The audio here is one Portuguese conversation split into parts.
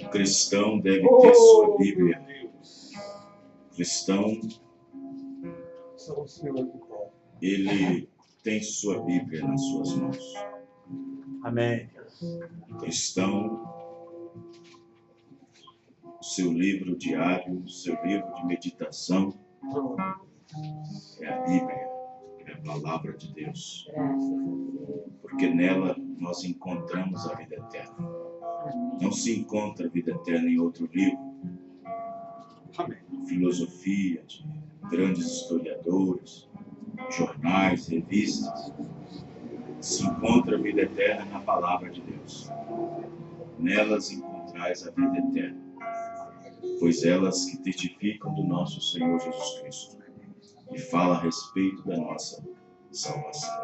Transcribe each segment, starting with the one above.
O cristão deve ter sua Bíblia. O cristão, ele tem sua Bíblia nas suas mãos. Amém. O cristão, o seu livro diário, o seu livro de meditação é a Bíblia, é a palavra de Deus. Porque nela nós encontramos a vida eterna. Não se encontra a vida eterna em outro livro. Filosofia de grandes historiadores, jornais, revistas. Se encontra a vida eterna na palavra de Deus. Nelas encontrais a vida eterna, pois elas que testificam do nosso Senhor Jesus Cristo e fala a respeito da nossa salvação.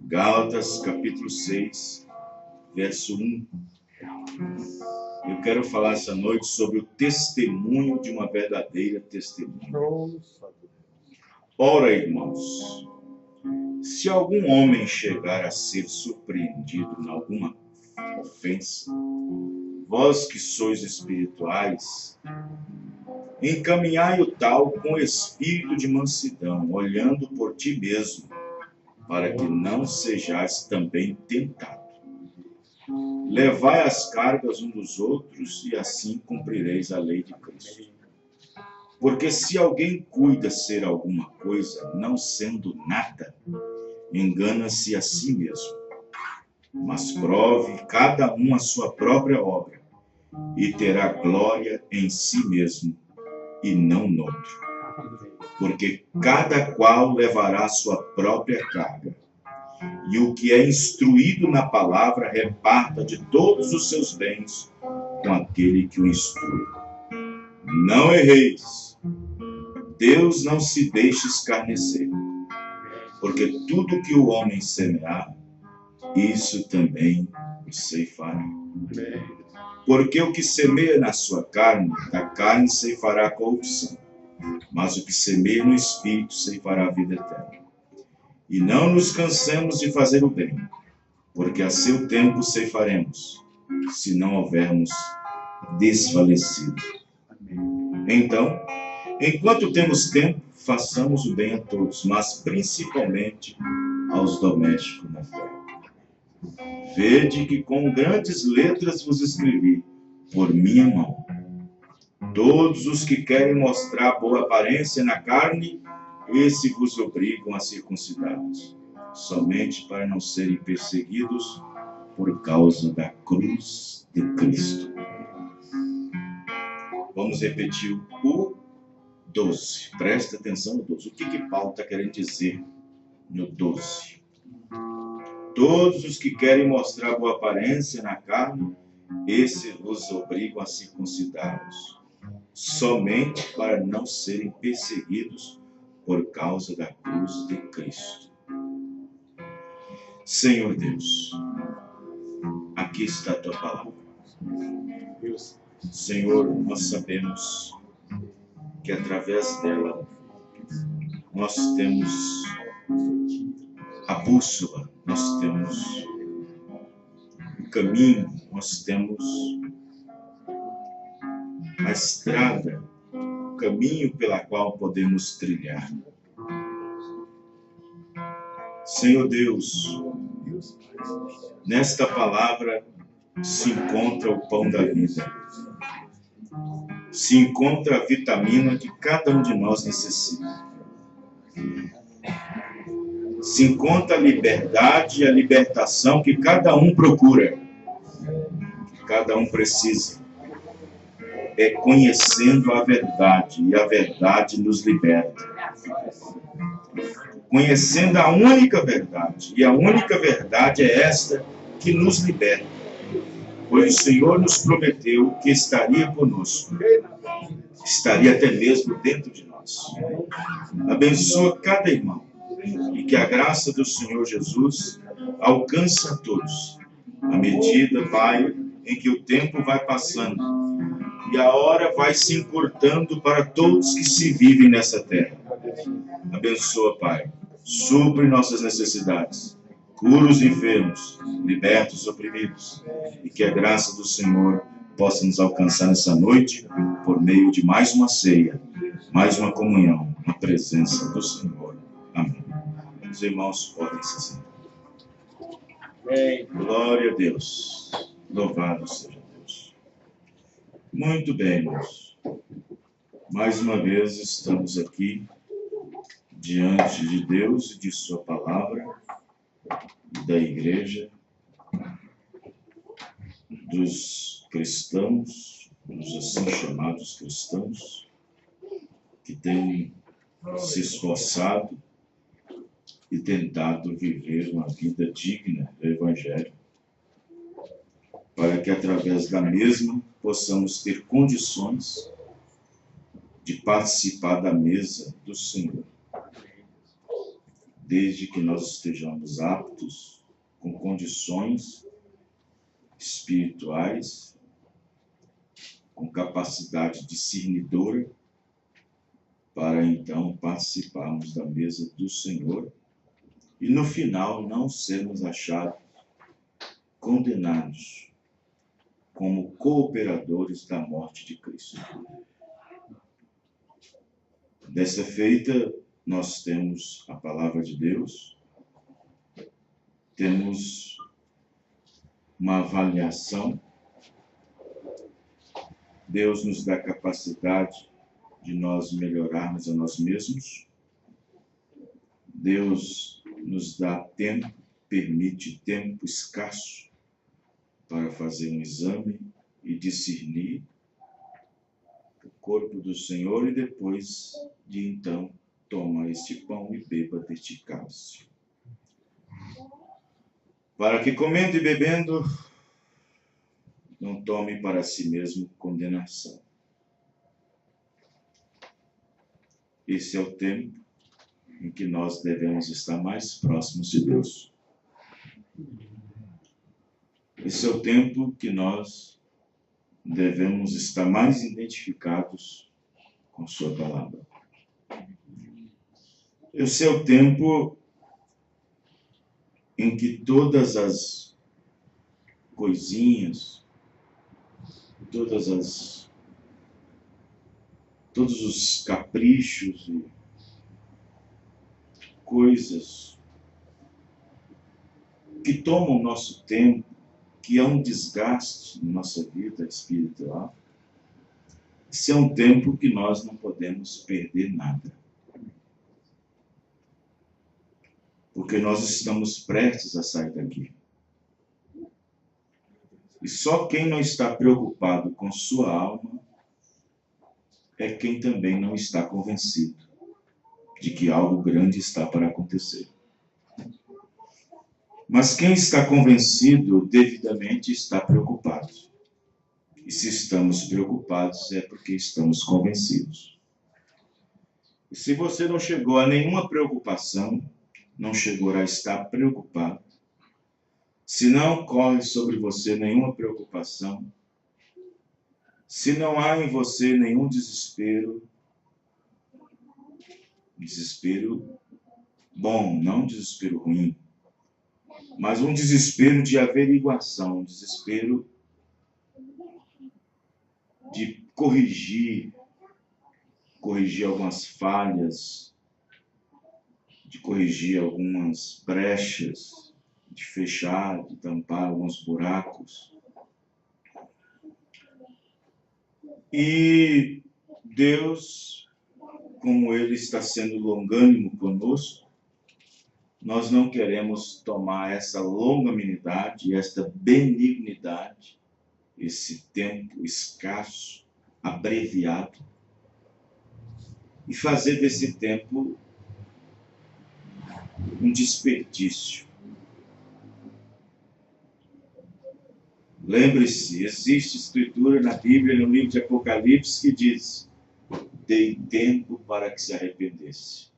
Gálatas capítulo 6, verso 1. Eu quero falar essa noite sobre o testemunho de uma verdadeira testemunha. Ora, irmãos, se algum homem chegar a ser surpreendido em alguma ofensa, vós que sois espirituais, encaminhai o tal com espírito de mansidão, olhando por ti mesmo, para que não sejais também tentado. Levai as cargas uns dos outros, e assim cumprireis a lei de Cristo. Porque se alguém cuida ser alguma coisa, não sendo nada, engana-se a si mesmo. Mas prove cada um a sua própria obra, e terá glória em si mesmo, e não no outro. Porque cada qual levará a sua própria carga. E o que é instruído na palavra reparta de todos os seus bens com aquele que o instrui. Não erreis. Deus não se deixa escarnecer. Porque tudo que o homem semear, isso também o ceifará. Porque o que semeia na sua carne, da carne ceifará a corrupção. Mas o que semeia no Espírito ceifará a vida eterna. E não nos cansemos de fazer o bem, porque a seu tempo ceifaremos, se não houvermos desfalecido. Então, enquanto temos tempo, façamos o bem a todos, mas principalmente aos domésticos na fé. Vede que com grandes letras vos escrevi, por minha mão. Todos os que querem mostrar boa aparência na carne, esse vos obrigam a circuncidar-vos, somente para não serem perseguidos por causa da cruz de Cristo. Vamos repetir o 12. Presta atenção no 12. O que Paulo está querendo dizer no 12? Todos os que querem mostrar boa aparência na carne, esse vos obrigam a circuncidar-vos, somente para não serem perseguidos por causa da cruz de Cristo. Senhor Deus, aqui está a tua palavra. Senhor, nós sabemos que através dela nós temos a bússola, nós temos o caminho, nós temos a estrada, o caminho pela qual podemos trilhar. Senhor Deus, nesta palavra se encontra o pão da vida, se encontra a vitamina que cada um de nós necessita, se encontra a liberdade e a libertação que cada um procura, que cada um precisa. É conhecendo a verdade, e a verdade nos liberta. Conhecendo a única verdade, e a única verdade é esta que nos liberta. Pois o Senhor nos prometeu que estaria conosco, estaria até mesmo dentro de nós. Abençoa cada irmão, e que a graça do Senhor Jesus alcance a todos, à medida, Pai, em que o tempo vai passando, e a hora vai se encurtando para todos que se vivem nessa terra. Abençoa, Pai. Supre nossas necessidades. Cura os enfermos. Liberta os oprimidos. E que a graça do Senhor possa nos alcançar nessa noite por meio de mais uma ceia, mais uma comunhão na presença do Senhor. Amém. Os irmãos podem se sentar. Glória a Deus. Louvado seja Deus. Muito bem, irmãos. Mais uma vez estamos aqui diante de Deus e de sua palavra, da igreja, dos cristãos, dos assim chamados cristãos, que têm se esforçado e tentado viver uma vida digna do Evangelho, para que através da mesma possamos ter condições de participar da mesa do Senhor, desde que nós estejamos aptos, com condições espirituais, com capacidade discernidora, para então participarmos da mesa do Senhor e no final não sermos achados condenados como cooperadores da morte de Cristo. Dessa feita, nós temos a palavra de Deus, temos uma avaliação, Deus nos dá capacidade de nós melhorarmos a nós mesmos, Deus nos dá tempo, permite tempo escasso para fazer um exame e discernir o corpo do Senhor e depois de então toma este pão e beba deste cálice. Para que comendo e bebendo não tome para si mesmo condenação. Esse é o tempo em que nós devemos estar mais próximos de Deus. Esse é o tempo que nós devemos estar mais identificados com sua palavra. Esse é o tempo em que todas as coisinhas, todos os caprichos e coisas que tomam nosso tempo, que é um desgaste na nossa vida espiritual, esse é um tempo que nós não podemos perder nada. Porque nós estamos prestes a sair daqui. E só quem não está preocupado com sua alma é quem também não está convencido de que algo grande está para acontecer. Mas quem está convencido devidamente está preocupado. E se estamos preocupados é porque estamos convencidos. E se você não chegou a nenhuma preocupação, não chegou a estar preocupado, se não corre sobre você nenhuma preocupação, se não há em você nenhum desespero bom, não um desespero ruim, mas um desespero de averiguação, um desespero de corrigir algumas falhas, de corrigir algumas brechas, de fechar, de tampar alguns buracos. E Deus, como Ele está sendo longânimo conosco, nós não queremos tomar essa longanimidade, esta benignidade, esse tempo escasso, abreviado, e fazer desse tempo um desperdício. Lembre-se, existe escritura na Bíblia, no livro de Apocalipse, que diz: dei tempo para que se arrependesse.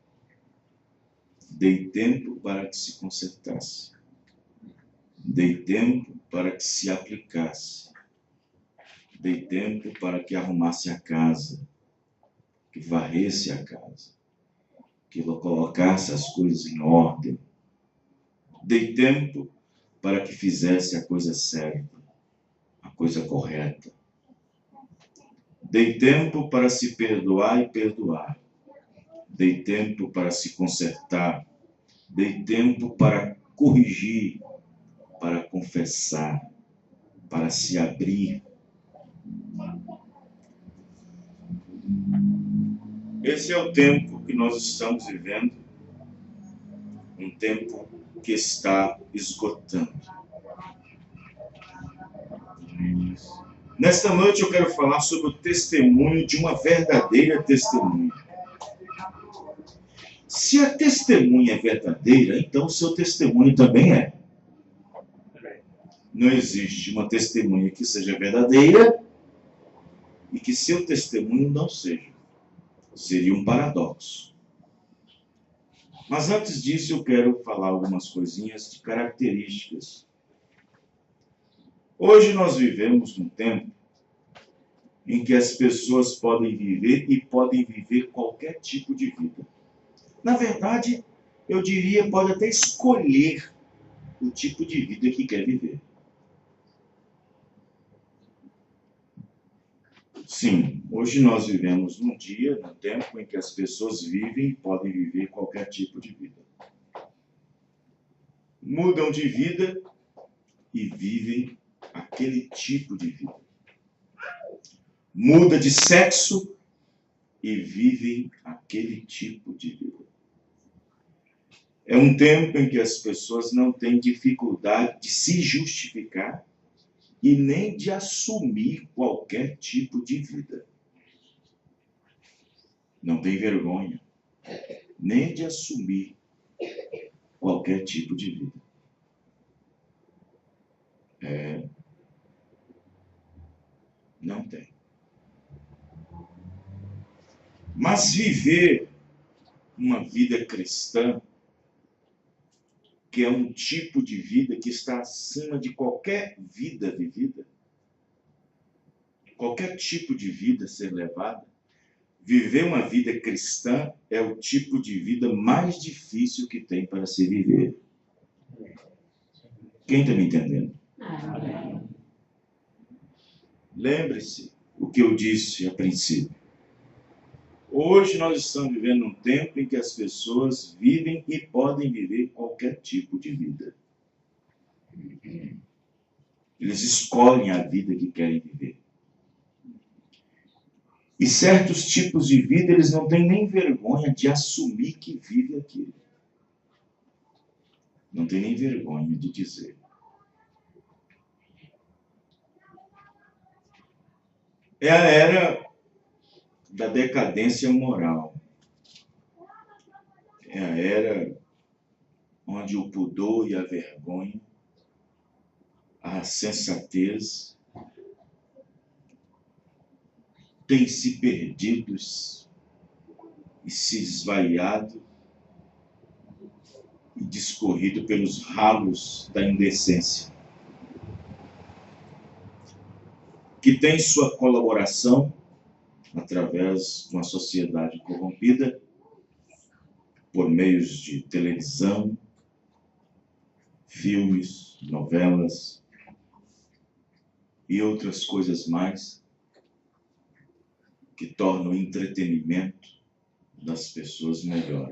Dei tempo para que se consertasse. Dei tempo para que se aplicasse. Dei tempo para que arrumasse a casa, que varresse a casa, que colocasse as coisas em ordem. Dei tempo para que fizesse a coisa certa, a coisa correta, Dei tempo para se perdoar e perdoar. Dei tempo para se consertar. Dei tempo para corrigir, para confessar, para se abrir. Esse é o tempo que nós estamos vivendo, um tempo que está esgotando. Nesta noite eu quero falar sobre o testemunho de uma verdadeira testemunha. Se a testemunha é verdadeira, então o seu testemunho também é. Não existe uma testemunha que seja verdadeira e que seu testemunho não seja. Seria um paradoxo. Mas antes disso eu quero falar algumas coisinhas de características. Hoje nós vivemos num tempo em que as pessoas podem viver e podem viver qualquer tipo de vida. Na verdade, eu diria, pode até escolher o tipo de vida que quer viver. Sim, hoje nós vivemos num tempo em que as pessoas vivem e podem viver qualquer tipo de vida. Mudam de vida e vivem aquele tipo de vida. Muda de sexo e vivem aquele tipo de vida. É um tempo em que as pessoas não têm dificuldade de se justificar e nem de assumir qualquer tipo de vida. Não tem vergonha nem de assumir qualquer tipo de vida. Não tem. Mas viver uma vida cristã, que é um tipo de vida que está acima de qualquer vida vivida, qualquer tipo de vida ser levada, viver uma vida cristã é o tipo de vida mais difícil que tem para se viver. Quem está me entendendo? Lembre-se o que eu disse a princípio. Hoje nós estamos vivendo um tempo em que as pessoas vivem e podem viver qualquer tipo de vida. Eles escolhem a vida que querem viver. E certos tipos de vida eles não têm nem vergonha de assumir que vivem aquilo. Não tem nem vergonha de dizer. É a era da decadência moral. É a era onde o pudor e a vergonha, a sensatez, têm se perdidos e se esvaiado e discorrido pelos ralos da indecência, que tem sua colaboração através de uma sociedade corrompida por meios de televisão, filmes, novelas e outras coisas mais que tornam o entretenimento das pessoas melhor.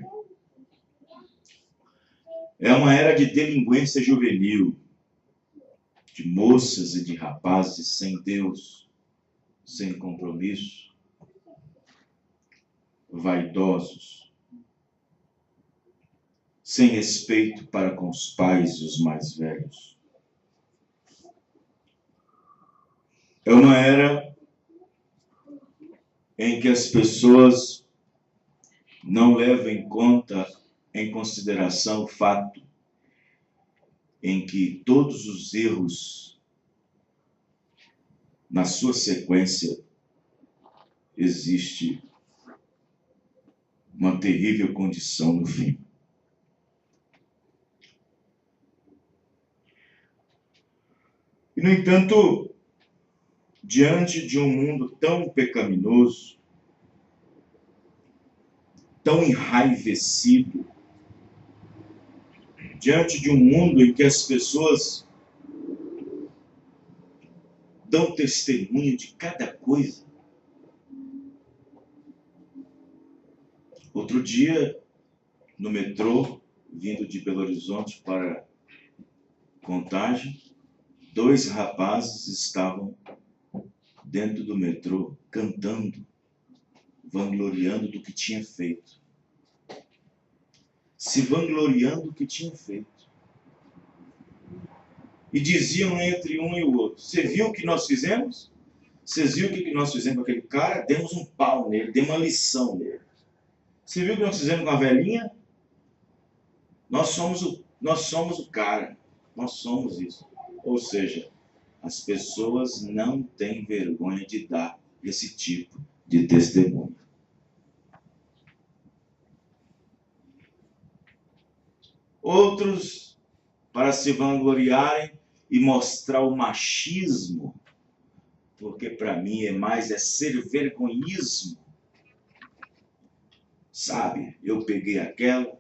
É uma era de delinquência juvenil, de moças e de rapazes sem Deus, sem compromisso, vaidosos, sem respeito para com os pais e os mais velhos. É uma era em que as pessoas não levam em consideração o fato em que todos os erros, na sua sequência, existe uma terrível condição no fim. E, no entanto, diante de um mundo tão pecaminoso, tão enraivecido, diante de um mundo em que as pessoas dão testemunho de cada coisa, Outro dia, no metrô, vindo de Belo Horizonte para Contagem, 2 rapazes estavam dentro do metrô cantando, vangloriando do que tinha feito. Se vangloriando do que tinha feito. E diziam entre um e o outro: você viu o que nós fizemos? Vocês viram o que nós fizemos com aquele cara? Demos um pau nele, demos uma lição nele. Você viu o que nós fizemos com a velhinha? Nós somos o cara. Nós somos isso. Ou seja, as pessoas não têm vergonha de dar esse tipo de testemunho. Outros, para se vangloriarem e mostrar o machismo, porque para mim é ser vergonhismo. Sabe, eu peguei aquela,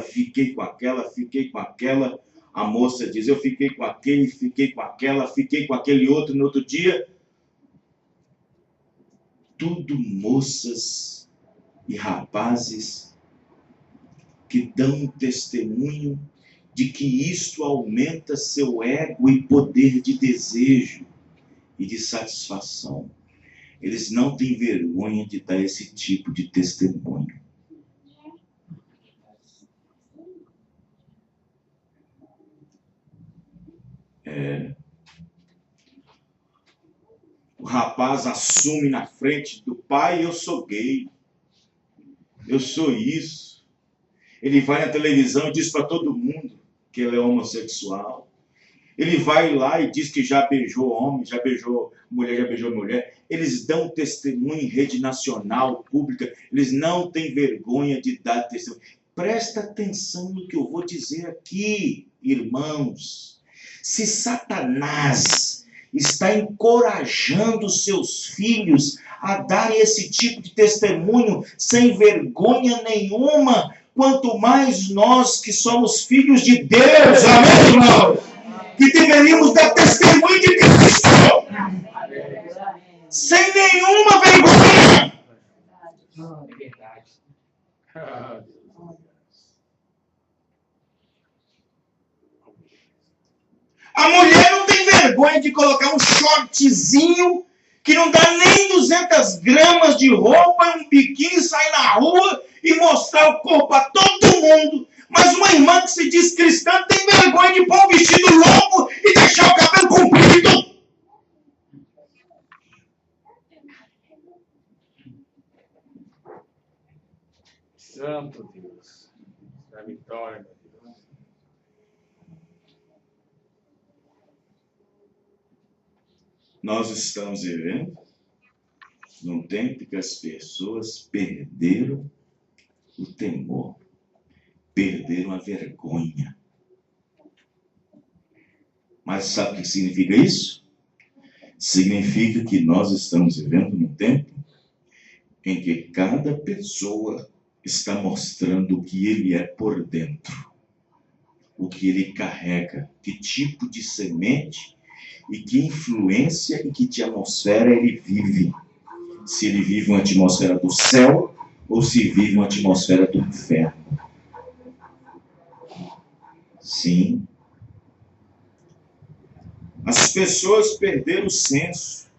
fiquei com aquela. A moça diz, eu fiquei com aquele, fiquei com aquela, fiquei com aquele outro no outro dia. Tudo moças e rapazes que dão testemunho de que isto aumenta seu ego e poder de desejo e de satisfação. Eles não têm vergonha de dar esse tipo de testemunho. O rapaz assume na frente do pai: eu sou gay, eu sou isso. Ele vai na televisão e diz para todo mundo que ele é homossexual. Ele vai lá e diz que já beijou homem, já beijou mulher. Eles dão testemunho em rede nacional, pública. Eles não têm vergonha de dar testemunho. Presta atenção no que eu vou dizer aqui, irmãos. Se Satanás está encorajando seus filhos a dar esse tipo de testemunho sem vergonha nenhuma, quanto mais nós que somos filhos de Deus, amém, irmão? Que deveríamos dar testemunho de Cristo sem nenhuma vergonha. É verdade. A mulher não tem vergonha de colocar um shortzinho que não dá nem 200 gramas de roupa, um biquíni, sair na rua e mostrar o corpo a todo mundo. Mas uma irmã que se diz cristã tem vergonha de pôr um vestido longo e deixar o cabelo comprido. Santo Deus. Da vitória, meu Deus. Nós estamos vivendo num tempo que as pessoas perderam o temor, perderam a vergonha. Mas sabe o que significa isso? Significa que nós estamos vivendo num tempo em que cada pessoa está mostrando o que ele é por dentro, o que ele carrega, que tipo de semente e que influência e que atmosfera ele vive. Se ele vive uma atmosfera do céu ou se vive uma atmosfera do inferno. Sim. As pessoas perderam o senso.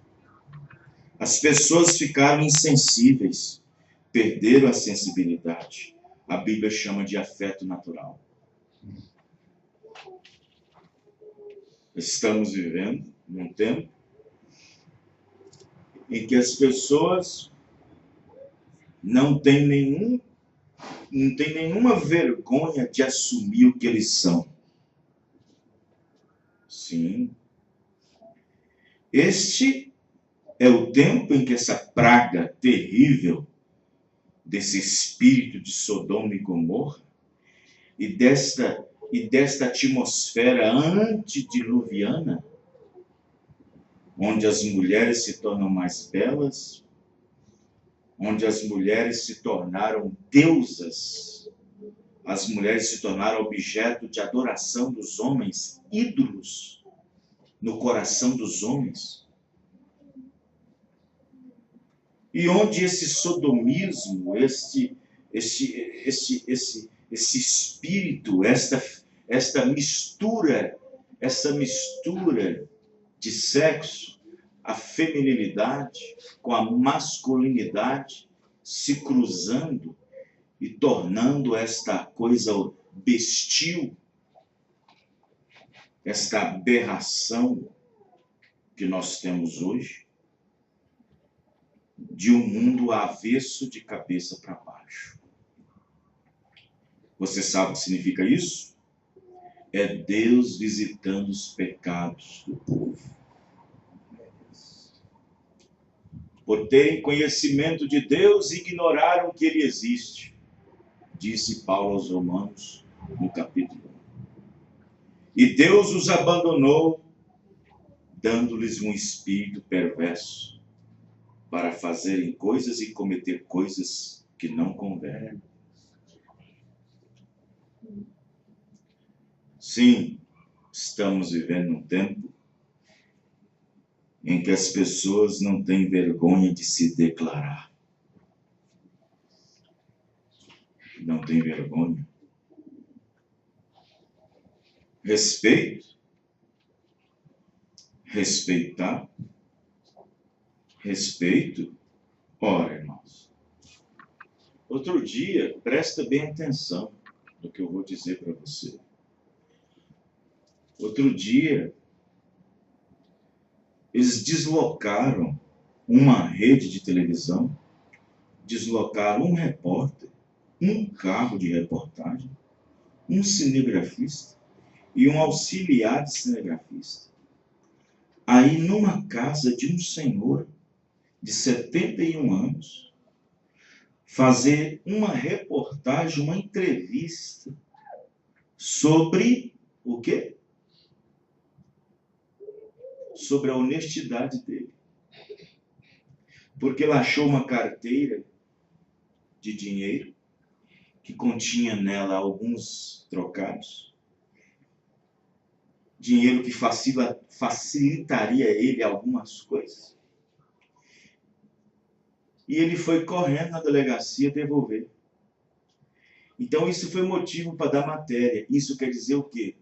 As pessoas ficaram insensíveis. Perderam a sensibilidade. A Bíblia chama de afeto natural. Estamos vivendo num tempo em que as pessoas não têm nenhuma vergonha de assumir o que eles são. Sim. Este é o tempo em que essa praga terrível desse espírito de Sodoma e Gomorra e desta atmosfera antediluviana, onde as mulheres se tornam mais belas, onde as mulheres se tornaram deusas, as mulheres se tornaram objeto de adoração dos homens, ídolos no coração dos homens. E onde esse sodomismo, esse espírito, esta mistura, essa mistura de sexo, a feminilidade com a masculinidade se cruzando e tornando esta coisa bestil, esta aberração que nós temos hoje, de um mundo avesso de cabeça para baixo. Você sabe o que significa isso? É Deus visitando os pecados do povo. Por terem conhecimento de Deus, ignoraram que Ele existe, disse Paulo aos Romanos, no capítulo 1. E Deus os abandonou, dando-lhes um espírito perverso, para fazerem coisas e cometer coisas que não convêm. Sim, estamos vivendo um tempo em que as pessoas não têm vergonha de se declarar. Não tem vergonha. Respeito. Respeitar. Respeito. Ora, irmãos. Outro dia, presta bem atenção no que eu vou dizer para você. Outro dia, eles deslocaram uma rede de televisão, deslocaram um repórter, um carro de reportagem, um cinegrafista e um auxiliar de cinegrafista. Aí numa casa de um senhor de 71 anos, fazer uma reportagem, uma entrevista sobre o quê? Sobre a honestidade dele. Porque ele achou uma carteira de dinheiro que continha nela alguns trocados. Dinheiro que facilitaria ele algumas coisas. E ele foi correndo na delegacia devolver. Então isso foi motivo para dar matéria. Isso quer dizer o quê?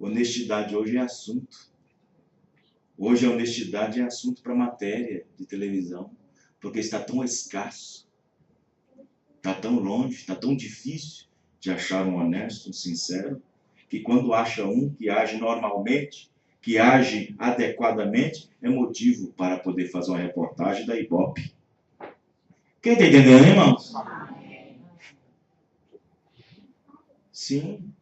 Honestidade hoje é assunto. Hoje a honestidade é assunto para matéria de televisão, porque está tão escasso, está tão longe, está tão difícil de achar um honesto, um sincero, que quando acha um que age normalmente, que age adequadamente, é motivo para poder fazer uma reportagem da Ibope. Quem está entendendo, irmãos? Sim.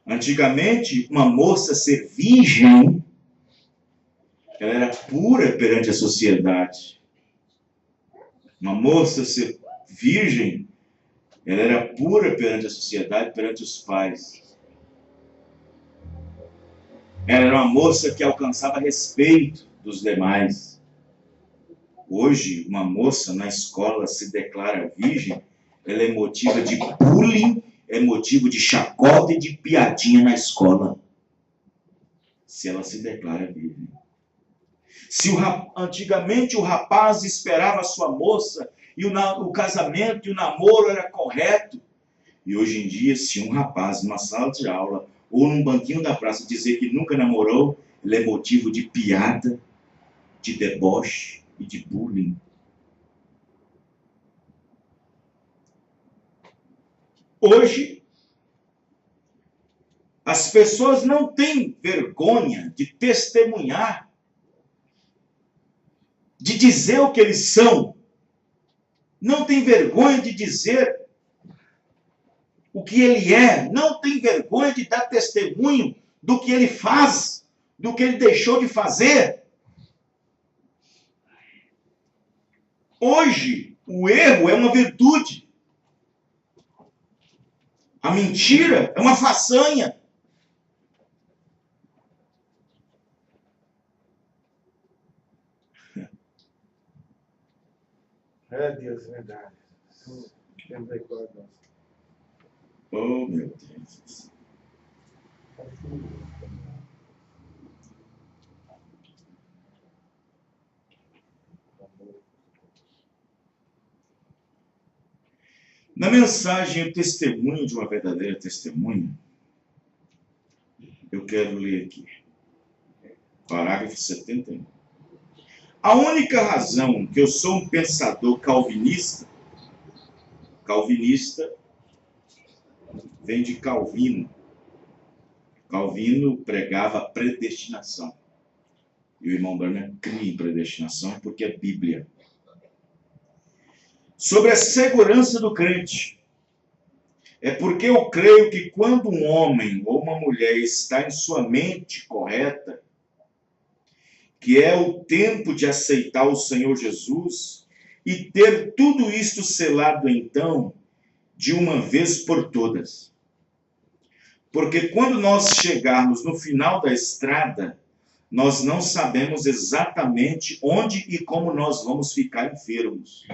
Antigamente, uma moça ser virgem, ela era pura perante a sociedade. Uma moça ser virgem, ela era pura perante a sociedade, perante os pais. Ela era uma moça que alcançava respeito dos demais. Hoje, uma moça na escola se declara virgem, ela é motivo de bullying, é motivo de chacota e de piadinha na escola. Se ela se declara virgem. Antigamente o rapaz esperava a sua moça e o casamento e o namoro era correto. E hoje em dia, se um rapaz numa sala de aula ou num banquinho da praça dizer que nunca namorou, ele é motivo de piada, de deboche e de bullying. Hoje, as pessoas não têm vergonha de testemunhar, de dizer o que eles são. Não tem vergonha de dizer o que ele é. Não tem vergonha de dar testemunho do que ele faz, do que ele deixou de fazer. Hoje, o erro é uma virtude. A mentira é uma façanha. É Deus, verdade. Temos aí com nós. Oh, meu Deus. Na mensagem, o testemunho de uma verdadeira testemunha, eu quero ler aqui, parágrafo 71. A única razão que eu sou um pensador calvinista vem de Calvino. Calvino pregava a predestinação. E o irmão Branham cria em predestinação porque é Bíblia. Sobre a segurança do crente. É porque eu creio que quando um homem ou uma mulher está em sua mente correta, que é o tempo de aceitar o Senhor Jesus e ter tudo isto selado então, de uma vez por todas. Porque quando nós chegarmos no final da estrada, nós não sabemos exatamente onde e como nós vamos ficar enfermos.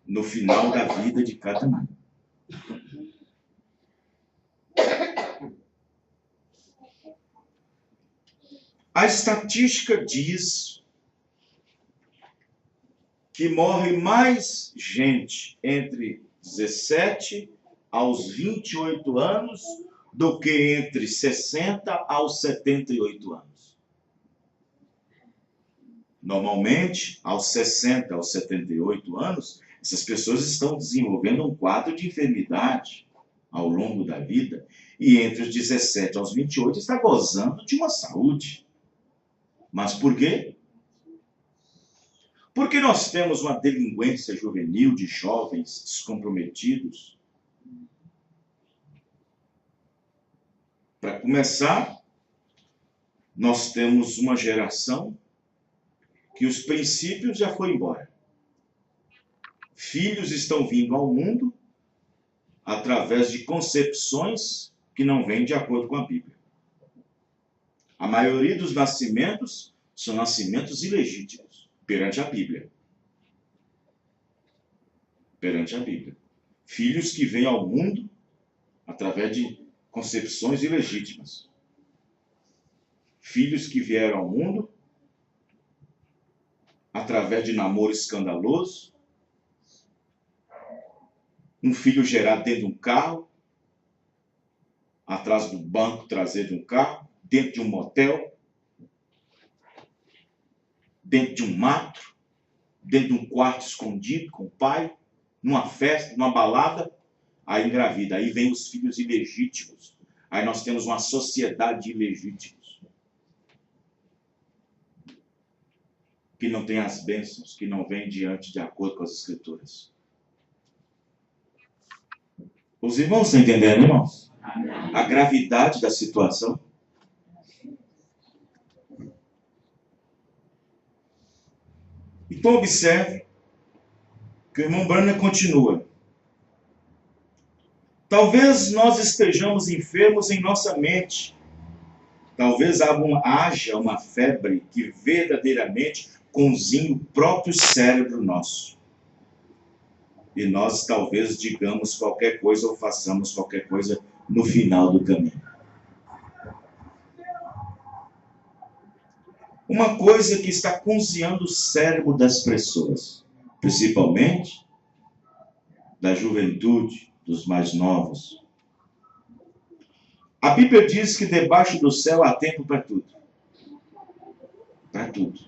No final da vida de cada um. A estatística diz que morre mais gente entre 17 aos 28 anos do que entre 60 aos 78 anos. Normalmente, aos 60 aos 78 anos, essas pessoas estão desenvolvendo um quadro de enfermidade ao longo da vida, e entre os 17 aos 28 está gozando de uma saúde. Mas por quê? Porque nós temos uma delinquência juvenil de jovens descomprometidos. Para começar, nós temos uma geração que os princípios já foram embora. Filhos estão vindo ao mundo através de concepções que não vêm de acordo com a Bíblia. A maioria dos nascimentos são nascimentos ilegítimos perante a Bíblia. Perante a Bíblia. Filhos que vêm ao mundo através de concepções ilegítimas. Filhos que vieram ao mundo através de namoro escandaloso. Um filho gerado dentro de um carro, atrás do banco traseiro de um carro, dentro de um motel, dentro de um mato, dentro de um quarto escondido com o pai, numa festa, numa balada, aí engravida. Aí vem os filhos ilegítimos. Aí nós temos uma sociedade de ilegítimos. Que não tem as bênçãos, que não vem diante de acordo com as Escrituras. Os irmãos estão entendendo, irmãos? A gravidade da situação. Então observe que o irmão Branham continua. Talvez nós estejamos enfermos em nossa mente. Talvez haja uma febre que verdadeiramente cozinhe o próprio cérebro nosso. E nós talvez digamos qualquer coisa ou façamos qualquer coisa no final do caminho. Uma coisa que está cozinhando o cérebro das pessoas, principalmente da juventude, dos mais novos. A Bíblia diz que debaixo do céu há tempo para tudo. Para tudo.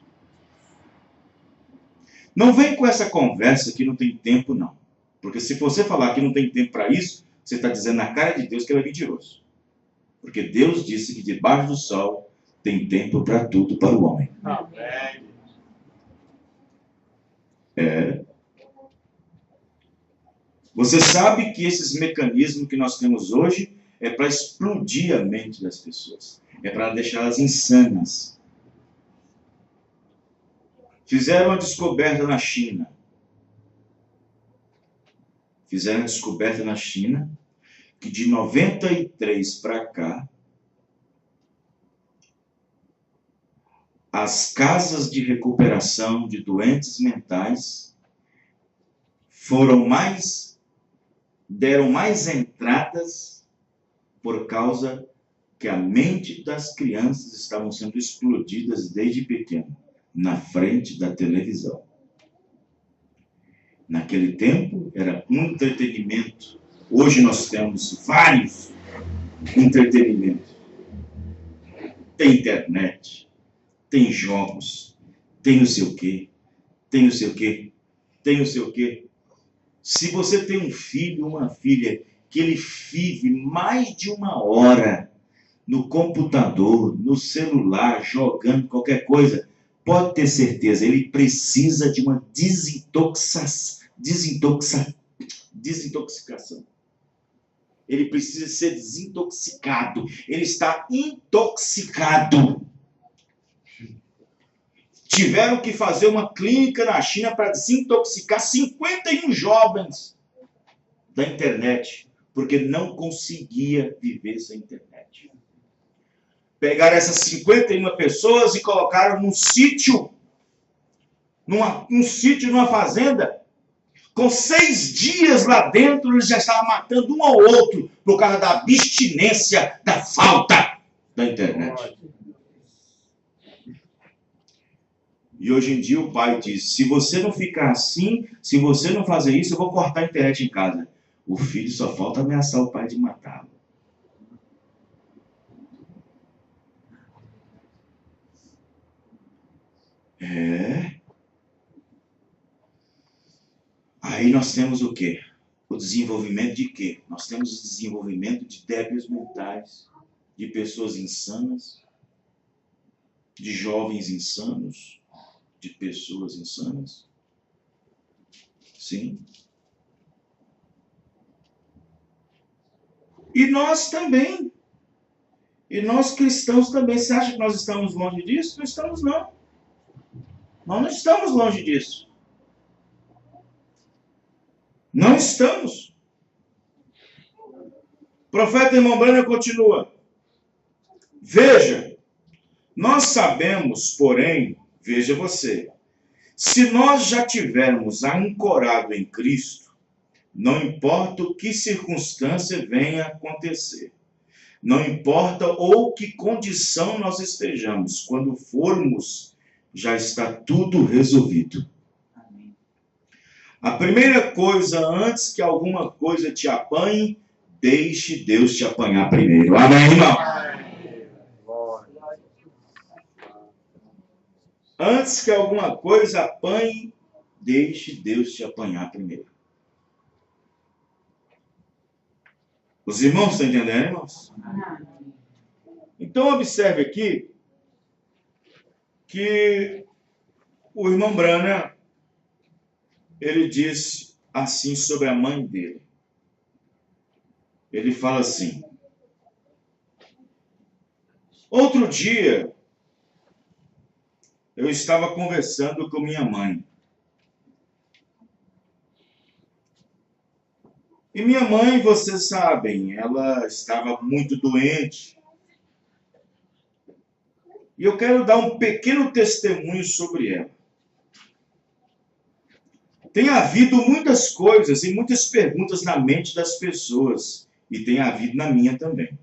Não vem com essa conversa que não tem tempo, não. Porque se você falar que não tem tempo para isso, você está dizendo na cara de Deus que ele é mentiroso. Porque Deus disse que debaixo do sol tem tempo para tudo para o homem. Amém. Você sabe que esses mecanismos que nós temos hoje é para explodir a mente das pessoas. É para deixá-las insanas. Fizeram uma descoberta na China. Que de 93 para cá, as casas de recuperação de doentes mentais deram mais entradas por causa que a mente das crianças estavam sendo explodidas desde pequeno, na frente da televisão. Naquele tempo era um entretenimento. Hoje nós temos vários entretenimentos. Tem internet, tem jogos, tem não sei o quê, tem não sei o quê, tem não sei o quê. Se você tem um filho, uma filha, que ele vive mais de 1 hora no computador, no celular, jogando qualquer coisa, pode ter certeza, ele precisa de uma desintoxicação. Ele precisa ser desintoxicado. Ele está intoxicado. Tiveram que fazer uma clínica na China para desintoxicar 51 jovens da internet, porque não conseguia viver sem internet. Pegaram essas 51 pessoas e colocaram num sítio, numa fazenda. Com 6 dias lá dentro, eles já estavam matando um ao outro por causa da abstinência, da falta da internet. E hoje em dia o pai diz, se você não ficar assim, se você não fazer isso, eu vou cortar a internet em casa. O filho só falta ameaçar o pai de matá-lo. Aí nós temos o quê? O desenvolvimento de quê? Nós temos o desenvolvimento de débeis mentais, de pessoas insanas, de jovens insanos, de pessoas insanas. Sim. E nós também. E nós cristãos também. Você acha que nós estamos longe disso? Não estamos, não. Nós não estamos longe disso. Não estamos. O profeta Irmão Branham continua. Veja, nós sabemos, porém, veja você, se nós já tivermos ancorado em Cristo, não importa o que circunstância venha a acontecer, não importa ou que condição nós estejamos, quando formos, já está tudo resolvido. A primeira coisa, antes que alguma coisa te apanhe, deixe Deus te apanhar primeiro. Amém, irmão? Antes que alguma coisa apanhe, deixe Deus te apanhar primeiro. Os irmãos estão entendendo, irmãos? Então, observe aqui que o irmão Branham, ele diz assim sobre a mãe dele. Ele fala assim: outro dia, eu estava conversando com minha mãe. E minha mãe, vocês sabem, ela estava muito doente. E eu quero dar um pequeno testemunho sobre ela. Tem havido muitas coisas e muitas perguntas na mente das pessoas. E tem havido na minha também.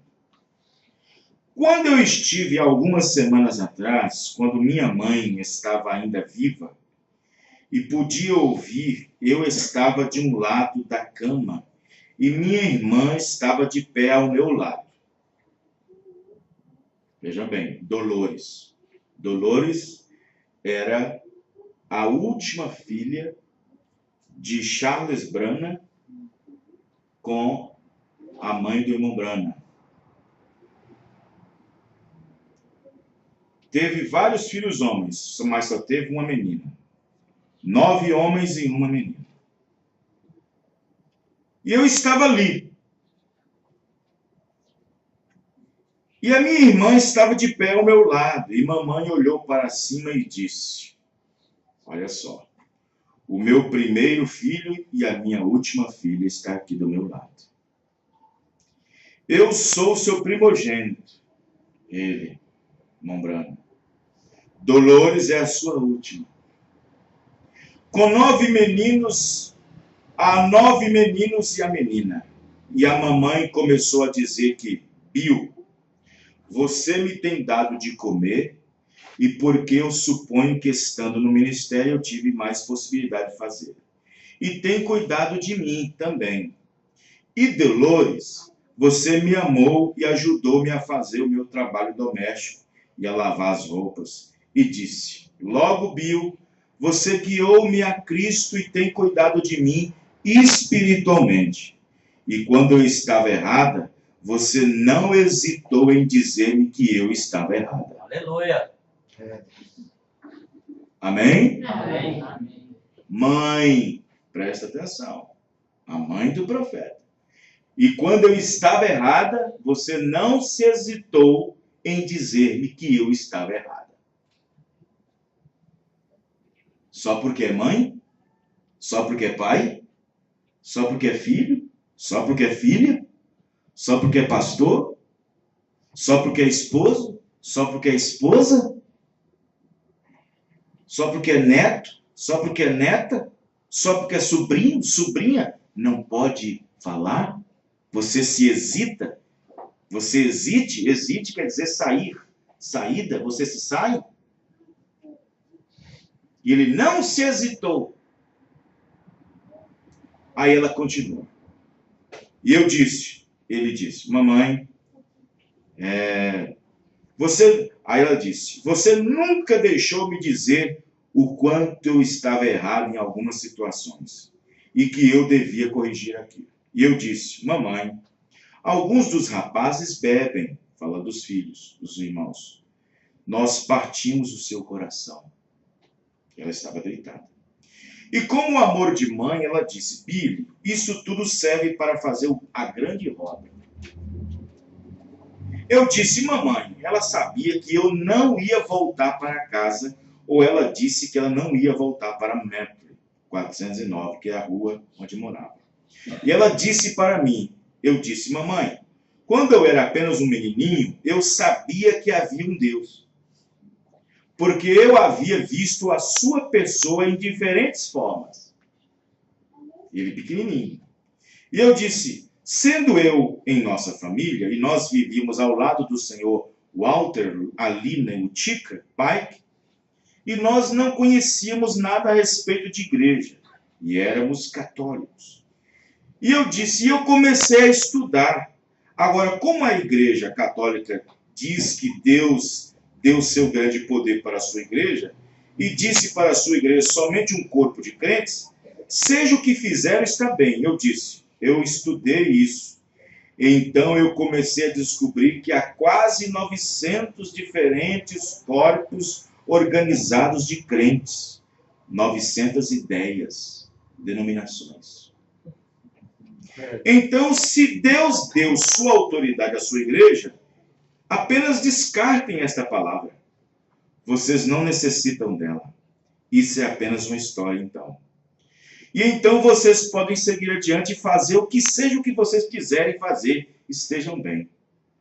Quando eu estive algumas semanas atrás, quando minha mãe estava ainda viva, e podia ouvir, eu estava de um lado da cama e minha irmã estava de pé ao meu lado. Veja bem, Dolores. Dolores era a última filha de Charles Branham com a mãe do irmão Branham. Teve vários filhos homens, mas só teve uma menina. 9 homens e uma menina. E eu estava ali. E a minha irmã estava de pé ao meu lado. E mamãe olhou para cima e disse: olha só, o meu primeiro filho e a minha última filha está aqui do meu lado. Eu sou seu primogênito. Ele, irmão Branham. Dolores é a sua última. Com 9 meninos, há 9 meninos e a menina. E a mamãe começou a dizer que, Bill, você me tem dado de comer, e porque eu suponho que estando no ministério eu tive mais possibilidade de fazer. e tem cuidado de mim também. E Dolores, você me amou e ajudou-me a fazer o meu trabalho doméstico e a lavar as roupas. E disse, logo, Bill, você guiou-me a Cristo e tem cuidado de mim espiritualmente. E quando eu estava errada, você não hesitou em dizer-me que eu estava errada. Aleluia. Amém? Amém. Mãe, presta atenção. A mãe do profeta. E quando eu estava errada, você não se hesitou em dizer-me que eu estava errada. Só porque é mãe? Só porque é pai? Só porque é filho? Só porque é filha? Só porque é pastor? Só porque é esposo? Só porque é esposa? Só porque é neto? Só porque é neta? Só porque é sobrinho, sobrinha? Não pode falar? Você se hesita? Você hesite? Hesite quer dizer sair. Saída, você se sai? E ele não se hesitou. Aí ela continua. E eu disse, ele disse, mamãe, aí ela disse, você nunca deixou me dizer o quanto eu estava errado em algumas situações e que eu devia corrigir aquilo. E eu disse, mamãe, alguns dos rapazes bebem, fala dos filhos, dos irmãos. Nós partimos o seu coração. Ela estava deitada. E com o amor de mãe, ela disse, Billy, isso tudo serve para fazer a grande roda. Eu disse, mamãe, ela sabia que eu não ia voltar para casa, ou ela disse que ela não ia voltar para Maple, 409, que é a rua onde morava. E ela disse para mim, eu disse, mamãe, quando eu era apenas um menininho, eu sabia que havia um Deus. Porque eu havia visto a sua pessoa em diferentes formas. Ele pequenininho. E eu disse, sendo eu em nossa família, e nós vivíamos ao lado do senhor Walter, Alina e Tika Pike, e nós não conhecíamos nada a respeito de igreja, e éramos católicos. E eu disse, e eu comecei a estudar. Agora, como a igreja católica diz que Deus deu seu grande poder para a sua igreja, e disse para a sua igreja somente um corpo de crentes, seja o que fizer, está bem. Eu disse, eu estudei isso. Então eu comecei a descobrir que há quase 900 diferentes corpos organizados de crentes. 900 ideias, denominações. Então, se Deus deu sua autoridade à sua igreja, apenas descartem esta palavra. Vocês não necessitam dela. Isso é apenas uma história, então. E então vocês podem seguir adiante e fazer o que seja o que vocês quiserem fazer. Estejam bem.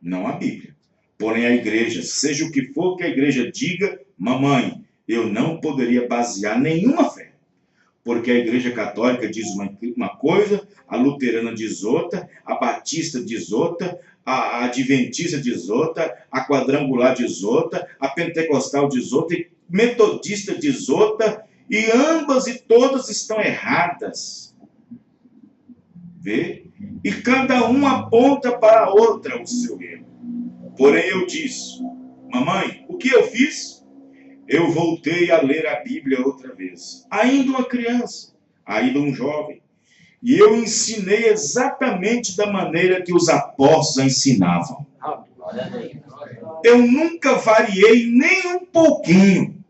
Não a Bíblia. Porém a igreja, seja o que for que a igreja diga, mamãe, eu não poderia basear nenhuma fé. Porque a igreja católica diz uma coisa, a luterana diz outra, a batista diz outra, a adventista diz outra, a quadrangular diz outra, a pentecostal diz outra, e metodista diz outra, e ambas e todas estão erradas. Vê? E cada um aponta para a outra o seu erro. Porém eu disse, mamãe, o que eu fiz? Eu voltei a ler a Bíblia outra vez. Ainda uma criança, ainda um jovem. E eu ensinei exatamente da maneira que os apóstolos ensinavam. Eu nunca variei nem um pouquinho.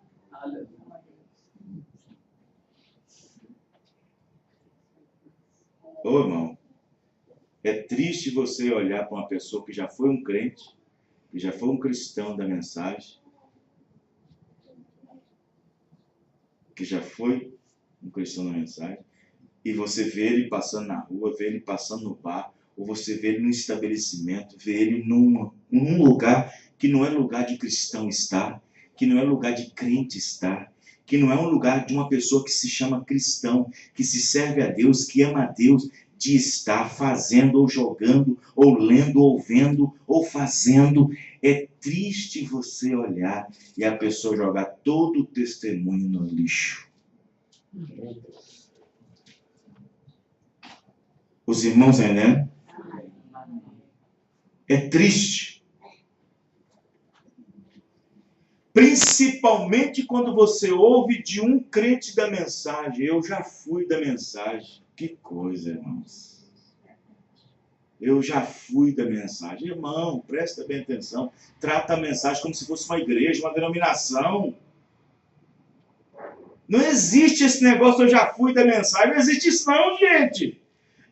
Ô irmão, é triste você olhar para uma pessoa que já foi um crente, que já foi um cristão da mensagem, que já foi um cristão da mensagem, e você vê ele passando na rua, vê ele passando no bar, ou você vê ele num estabelecimento, vê ele num lugar que não é lugar de cristão estar, que não é lugar de crente estar, que não é um lugar de uma pessoa que se chama cristão, que se serve a Deus, que ama a Deus, de estar fazendo ou jogando, ou lendo, ou vendo, ou fazendo. É triste você olhar e a pessoa jogar todo o testemunho no lixo. Os irmãos entendem? É triste. Principalmente quando você ouve de um crente da mensagem. Eu já fui da mensagem. Que coisa, irmãos. Eu já fui da mensagem. Irmão, presta bem atenção. Trata a mensagem como se fosse uma igreja, uma denominação. Não existe esse negócio, eu já fui da mensagem. Não existe isso não, gente.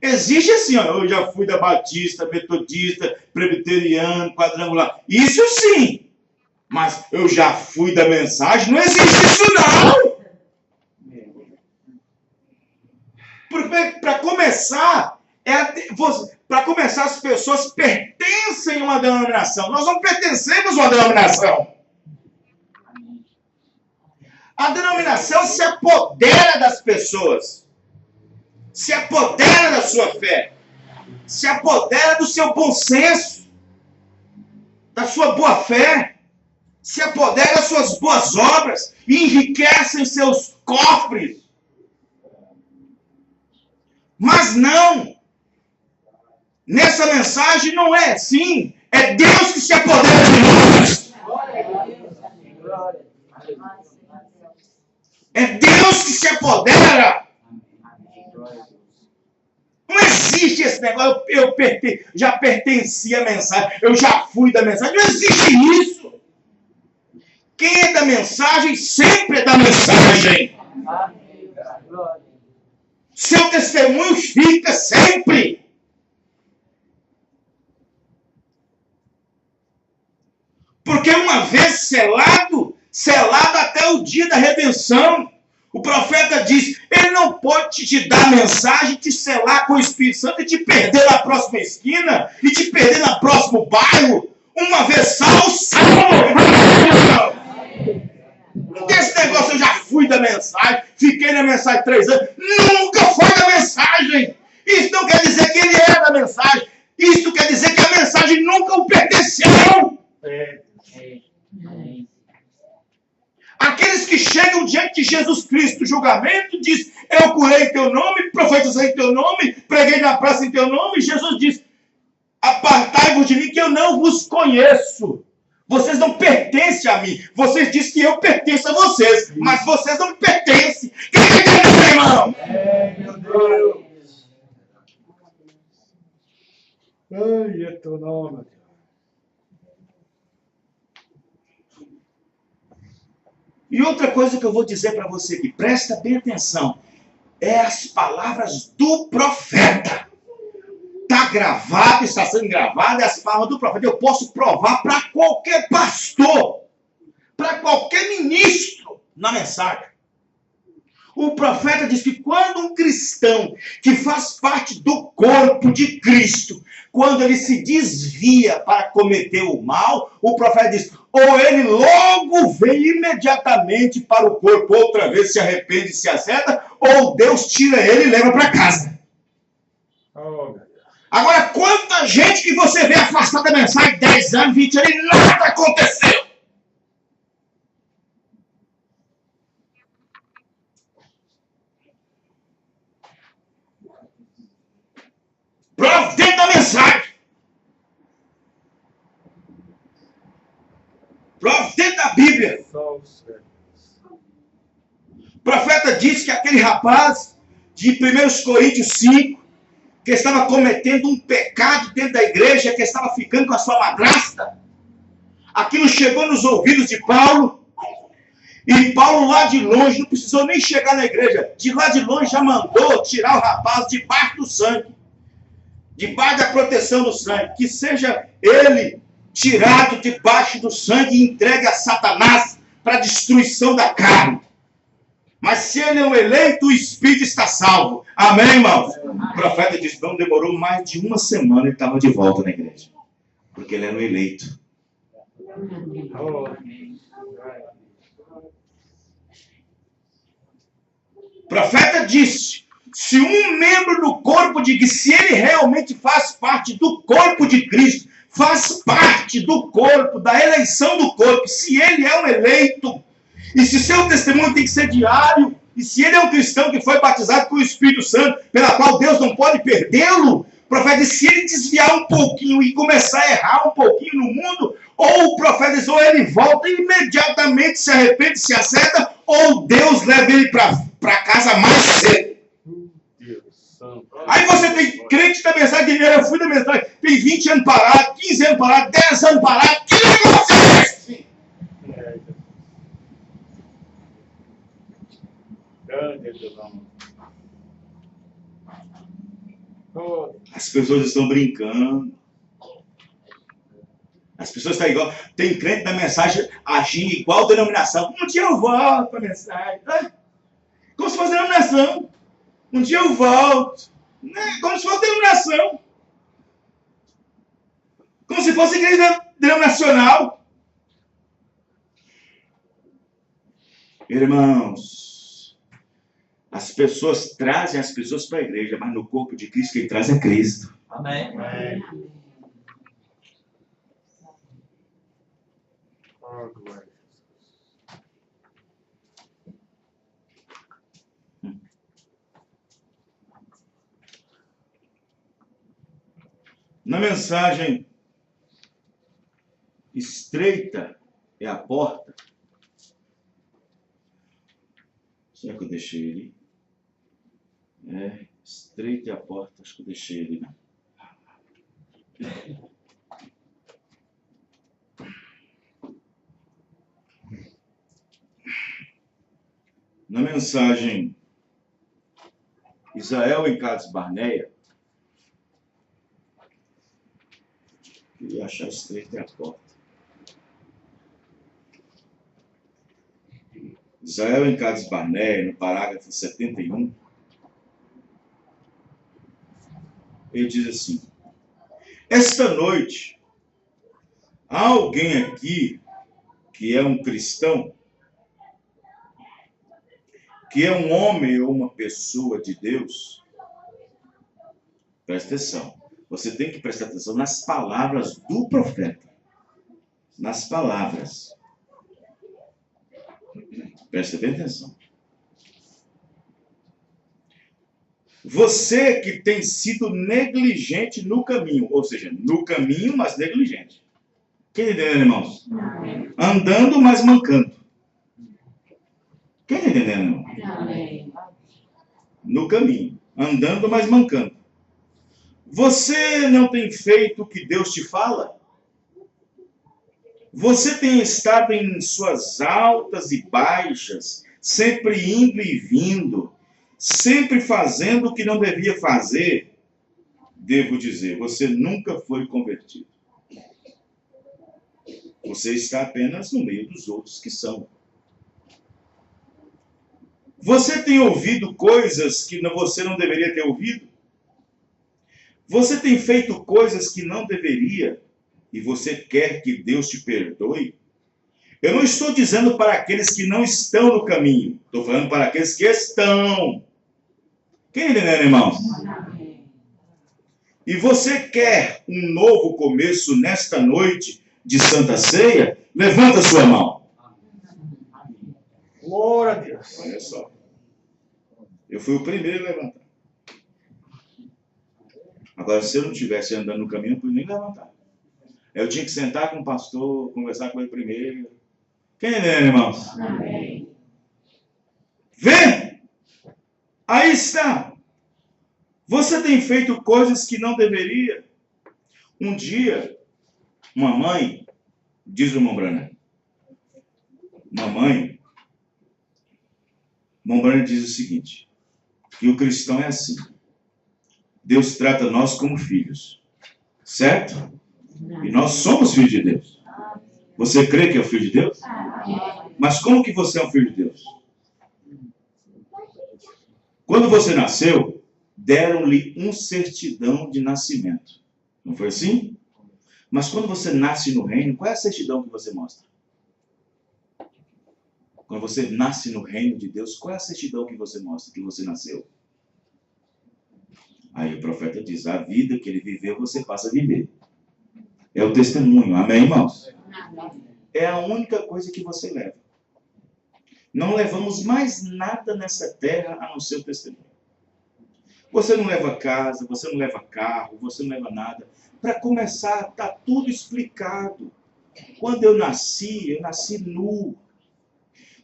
Existe assim, ó, eu já fui da batista, metodista, presbiteriano, quadrangular. Isso sim. Mas eu já fui da mensagem. Não existe isso não. Porque para começar, as pessoas pertencem a uma denominação. Nós não pertencemos a uma denominação. A denominação se apodera das pessoas. Se apodera da sua fé. Se apodera do seu bom senso. Da sua boa fé. Se apodera das suas boas obras. E enriquecem seus cofres. Mas não. Nessa mensagem não é assim. É Deus que se apodera de nós. É Deus que se apodera. Não existe esse negócio. Eu já pertenci à mensagem. Eu já fui da mensagem. Não existe isso. Quem é da mensagem sempre é da mensagem. Seu testemunho fica sempre. Porque uma vez selado até o dia da redenção. O profeta diz, ele não pode te dar a mensagem, te selar com o Espírito Santo e te perder na próxima esquina, e te perder no próximo bairro. Uma vez salvo. Esse negócio eu já fui da mensagem, fiquei na mensagem 3 anos, nunca foi da mensagem. Isso não quer dizer que ele era da mensagem. Isso quer dizer que a mensagem nunca o pertenceu. Aqueles que chegam diante de Jesus Cristo, julgamento, diz, eu curei em teu nome, profetizei em teu nome, preguei na praça em teu nome, e Jesus diz, apartai-vos de mim que eu não vos conheço. Vocês não pertencem a mim. Vocês dizem que eu pertenço a vocês, mas vocês não me pertencem. Quem pertence, irmão? Meu Deus. Ai, é teu nome. E outra coisa que eu vou dizer para você aqui, presta bem atenção, é as palavras do profeta. Está gravado, está sendo gravado, é as palavras do profeta. Eu posso provar para qualquer pastor, para qualquer ministro na mensagem. O profeta diz que quando um cristão que faz parte do corpo de Cristo, quando ele se desvia para cometer o mal, o profeta diz, ou ele logo vem imediatamente para o corpo, outra vez se arrepende e se acerta, ou Deus tira ele e leva para casa. Agora, quanta gente que você vê afastada da mensagem 10 anos, 20 anos, e nada aconteceu. Prova dentro da mensagem. Prova dentro da Bíblia. O profeta disse que aquele rapaz de 1 Coríntios 5, que estava cometendo um pecado dentro da igreja, que estava ficando com a sua madrasta, aquilo chegou nos ouvidos de Paulo, e Paulo lá de longe, não precisou nem chegar na igreja, de lá de longe já mandou tirar o rapaz debaixo do sangue, debaixo da proteção do sangue, que seja ele tirado debaixo do sangue e entregue a Satanás para a destruição da carne. Mas se ele é um eleito, o espírito está salvo. Amém, irmãos? O profeta disse, não demorou mais de uma semana, ele estava de volta na igreja. Porque ele era um eleito. O profeta disse, se um membro do corpo de Cristo, se ele realmente faz parte do corpo de Cristo, faz parte do corpo, da eleição do corpo, se ele é um eleito, e se seu testemunho tem que ser diário, E se ele é um cristão que foi batizado com o Espírito Santo, pela qual Deus não pode perdê-lo, o profeta diz, se ele desviar um pouquinho e começar a errar um pouquinho no mundo, ou o profeta diz, ou ele volta e imediatamente se arrepende, se acerta, ou Deus leva ele para casa mais cedo. Aí você tem crente da mensagem, eu fui da mensagem, tem 20 anos parado, 15 anos parado, 10 anos parado, que negócio é esse? As pessoas estão brincando. As pessoas estão igual. Tem crente da mensagem agindo igual denominação. Um dia eu volto para a mensagem. Como se fosse denominação. Um dia eu volto. Como se fosse denominação. Como se fosse igreja denominacional. Irmãos, as pessoas trazem as pessoas para a igreja, mas no corpo de Cristo quem traz é Cristo. Amém. Amém. Na mensagem, estreita é a porta. Será que eu deixei ele? Estreita é a porta, acho que eu deixei ele, né? Na mensagem, Israel em Cades Barneia, queria achar estreita é a porta. Israel em Cades Barneia, no parágrafo 71, ele diz assim: esta noite, há alguém aqui que é um cristão, que é um homem ou uma pessoa de Deus? Presta atenção. Você tem que prestar atenção nas palavras do profeta. Nas palavras. Presta bem atenção. Você que tem sido negligente no caminho, ou seja, no caminho, mas negligente. Quem está entendendo, irmãos? Andando, mas mancando. Quem está entendendo, irmão? No caminho, andando, mas mancando. Você não tem feito o que Deus te fala? Você tem estado em suas altas e baixas, sempre indo e vindo, sempre fazendo o que não devia fazer? Devo dizer, você nunca foi convertido. Você está apenas no meio dos outros que são. Você tem ouvido coisas que você não deveria ter ouvido? Você tem feito coisas que não deveria e você quer que Deus te perdoe? Eu não estou dizendo para aqueles que não estão no caminho. Estou falando para aqueles que estão. Quem entendeu, irmãos? E você quer um novo começo nesta noite de Santa Ceia? Levanta a sua mão. Glória a Deus. Olha só. Eu fui o primeiro a levantar. Agora, se eu não estivesse andando no caminho, eu não podia nem levantar. Eu tinha que sentar com o pastor, conversar com ele primeiro. Quem é, irmãos? Amém. Vê! Aí está. Você tem feito coisas que não deveria. Um dia, uma mãe, diz o irmão Branham, irmão Branham diz o seguinte, que o cristão é assim. Deus trata nós como filhos. Certo? E nós somos filhos de Deus. Você crê que é o filho de Deus? Mas como que você é um filho de Deus? Quando você nasceu, deram-lhe um certidão de nascimento. Não foi assim? Mas quando você nasce no reino, qual é a certidão que você mostra? Quando você nasce no reino de Deus, qual é a certidão que você mostra que você nasceu? Aí o profeta diz, a vida que ele viveu, você passa a viver. É o testemunho. Amém, irmãos? É a única coisa que você leva. não levamos mais nada nessa terra a não ser o testemunho. Você não leva casa, você não leva carro, você não leva nada. Para começar, está tudo explicado. Quando eu nasci nu.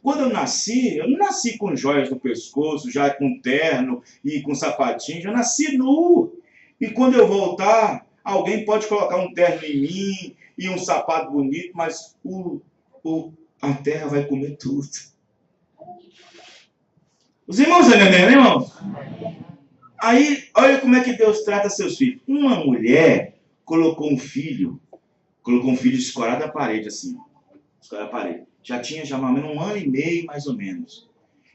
Quando eu não nasci com joias no pescoço, já com terno e com sapatinho, já nasci nu. E quando eu voltar, alguém pode colocar um terno em mim e um sapato bonito, mas a terra vai comer tudo. Os irmãos entendem, né, irmãos? Aí, olha como é que Deus trata seus filhos. Uma mulher colocou um filho escorado na parede, assim. Escorado na parede. Já tinha mais ou menos 1 ano e meio, mais ou menos.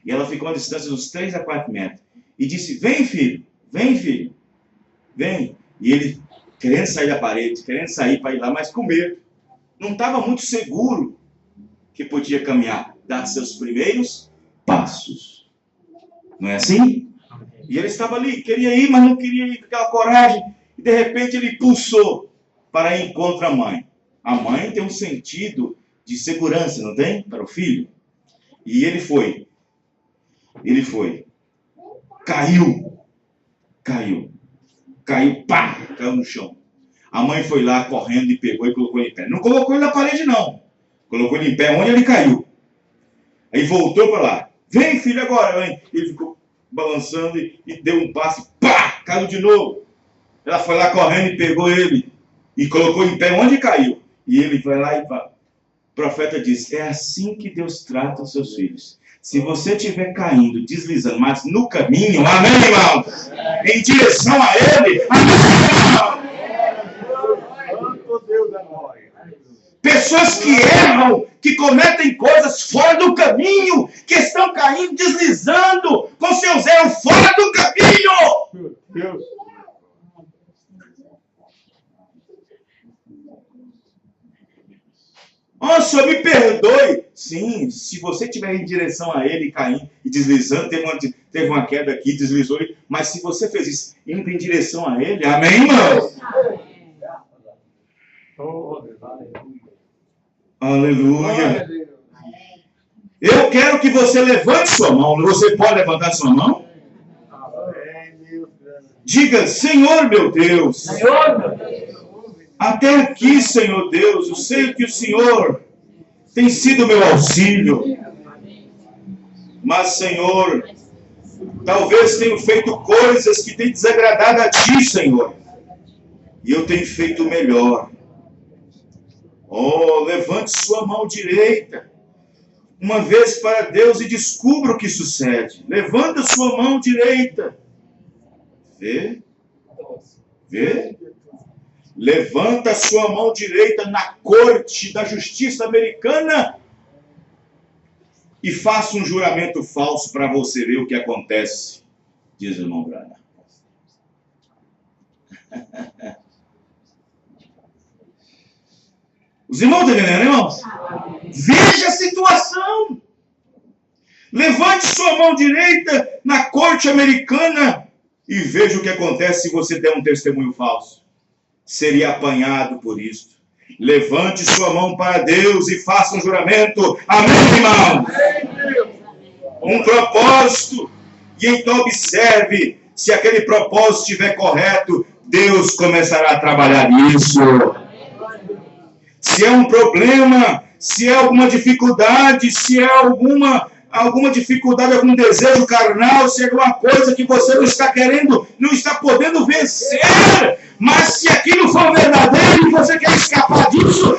E ela ficou a uma distância de uns 3 a 4 metros. E disse, vem filho, vem. E ele querendo sair da parede, querendo sair para ir lá, mas com medo. Não estava muito seguro que podia caminhar, dar seus primeiros passos. Não é assim? E ele estava ali, queria ir, mas não queria ir com aquela coragem. E de repente ele pulsou para ir contra a mãe. A mãe tem um sentido de segurança, não tem? Para o filho. E ele foi. Caiu, pá, caiu no chão. A mãe foi lá correndo e pegou e colocou ele em pé. Não colocou ele na parede, não. Colocou ele em pé onde ele caiu. Aí voltou para lá. Vem, filho, agora. Vem. Ele ficou balançando e deu um passe. Pá, caiu de novo. Ela foi lá correndo e pegou ele. E colocou em pé onde caiu. E ele vai lá e fala. O profeta diz, é assim que Deus trata os seus filhos. Se você estiver caindo, deslizando, mas no caminho, amém, irmão? Em direção a Ele, amém, irmão? Pessoas que erram, que cometem coisas fora do caminho, que estão caindo, deslizando, com seus erros fora do caminho. Meu Deus. Oh, senhor, me perdoe. Sim, se você estiver em direção a ele, caindo e deslizando, teve uma queda aqui, deslizou, mas se você fez isso, indo em direção a ele, amém, irmão? Aleluia. Eu quero que você levante sua mão. Você pode levantar sua mão? Diga, Senhor meu Deus. Senhor meu Deus. Até aqui, Senhor Deus, eu sei que o Senhor tem sido meu auxílio. Mas, Senhor, talvez tenho feito coisas que têm desagradado a Ti, Senhor. E eu tenho feito melhor. Oh, levante sua mão direita. Uma vez para Deus e descubra o que sucede. Levanta sua mão direita. Vê? Levanta a sua mão direita na corte da justiça americana e faça um juramento falso para você ver o que acontece, diz o irmão Branham. Os irmãos estão entendendo, irmãos? Veja a situação. Levante sua mão direita na corte americana e veja o que acontece se você der um testemunho falso. Seria apanhado por isto. Levante sua mão para Deus e faça um juramento. Amém, irmão? Um propósito. E então observe, se aquele propósito estiver correto, Deus começará a trabalhar nisso. Se é um problema, se é alguma dificuldade, se é alguma dificuldade, algum desejo carnal, se é alguma coisa que você não está querendo, não está podendo vencer, mas se aquilo for verdadeiro e você quer escapar disso,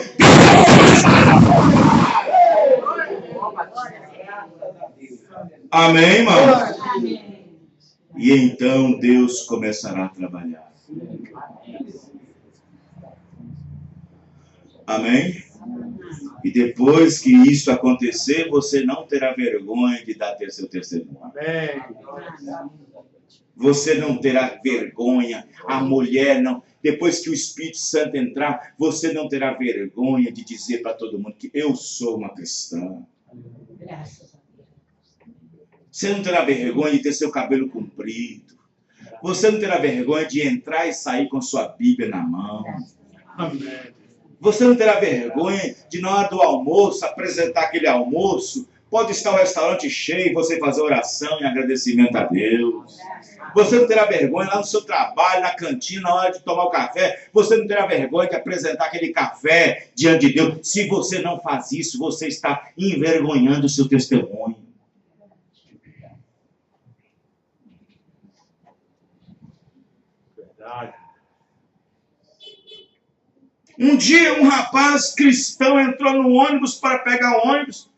amém, irmão? E então Deus começará a trabalhar. Amém? E depois que isso acontecer, você não terá vergonha de dar seu testemunho. Amém. Você não terá vergonha. A mulher não. Depois que o Espírito Santo entrar, você não terá vergonha de dizer para todo mundo que eu sou uma cristã. Você não terá vergonha de ter seu cabelo comprido. Você não terá vergonha de entrar e sair com sua Bíblia na mão. Amém. Você não terá vergonha de, na hora do almoço, apresentar aquele almoço Pode estar o restaurante cheio, você fazer oração em agradecimento a Deus. Você não terá vergonha lá no seu trabalho, na cantina, na hora de tomar o café. Você não terá vergonha de apresentar aquele café diante de Deus. Se você não faz isso, você está envergonhando o seu testemunho. Verdade. Um dia um rapaz cristão entrou no ônibus para pegar o ônibus.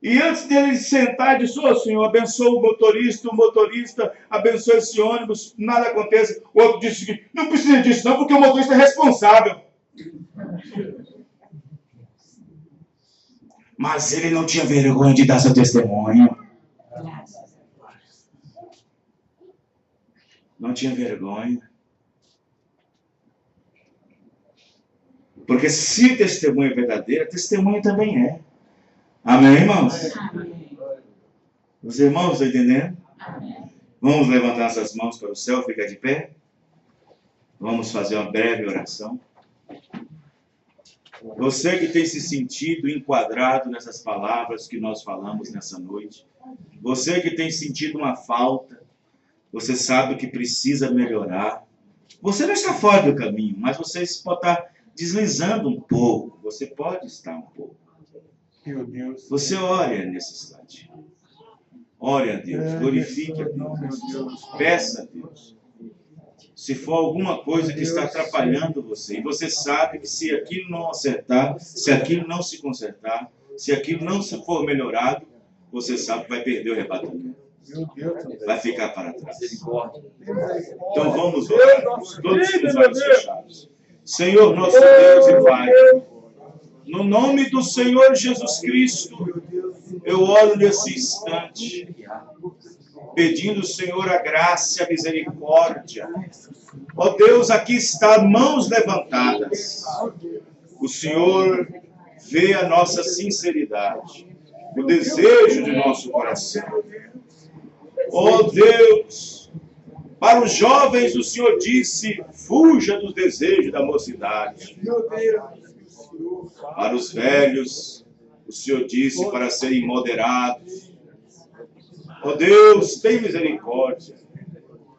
E antes dele sentar, disse: ô Senhor, abençoa o motorista abençoa esse ônibus, nada acontece. O outro disse que não precisa disso não, porque o motorista é responsável. Mas ele não tinha vergonha de dar seu testemunho. Não tinha vergonha. Porque se testemunho é verdadeiro, testemunho também é. Amém, irmãos? Amém. Os irmãos estão entendendo? Amém. Vamos levantar nossas mãos para o céu, ficar de pé. Vamos fazer uma breve oração. Você que tem se sentido enquadrado nessas palavras que nós falamos nessa noite, você que tem sentido uma falta, você sabe que precisa melhorar. Você não está fora do caminho, mas você pode estar deslizando um pouco. Você pode estar um pouco. Meu Deus. Você ore nesse instante. Ore a Deus, glorifique a Deus, peça a Deus. Se for alguma coisa que está atrapalhando você, e você sabe que se aquilo não acertar, se aquilo não se consertar, se aquilo não se for melhorado, você sabe que vai perder o arrebatamento. Meu Deus. Vai ficar para trás. Misericórdia. Então vamos orar, todos com os olhos fechados. Senhor, nosso Deus e Pai, no nome do Senhor Jesus Cristo, eu oro nesse instante, pedindo, Senhor, a graça e a misericórdia. Ó Deus, aqui está, mãos levantadas. O Senhor vê a nossa sinceridade, o desejo de nosso coração. Ó Deus, para os jovens o Senhor disse: fuja dos desejos da mocidade. Para os velhos, o Senhor disse para serem moderados. Ó Deus, tem misericórdia.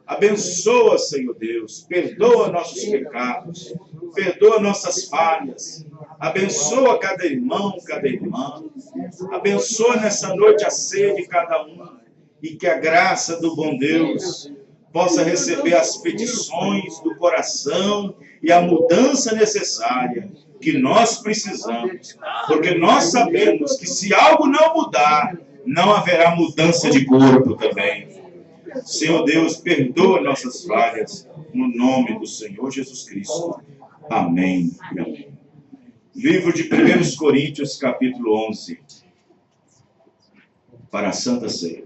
Abençoa, Senhor Deus. Perdoa nossos pecados. Perdoa nossas falhas. Abençoa cada irmão, cada irmã. Abençoa nessa noite a ceia de cada um. E que a graça do bom Deus possa receber as petições do coração e a mudança necessária que nós precisamos, porque nós sabemos que se algo não mudar, não haverá mudança de corpo também. Senhor Deus, perdoa nossas falhas, no nome do Senhor Jesus Cristo. Amém e amém. Livro de 1 Coríntios, capítulo 11, para a Santa Ceia.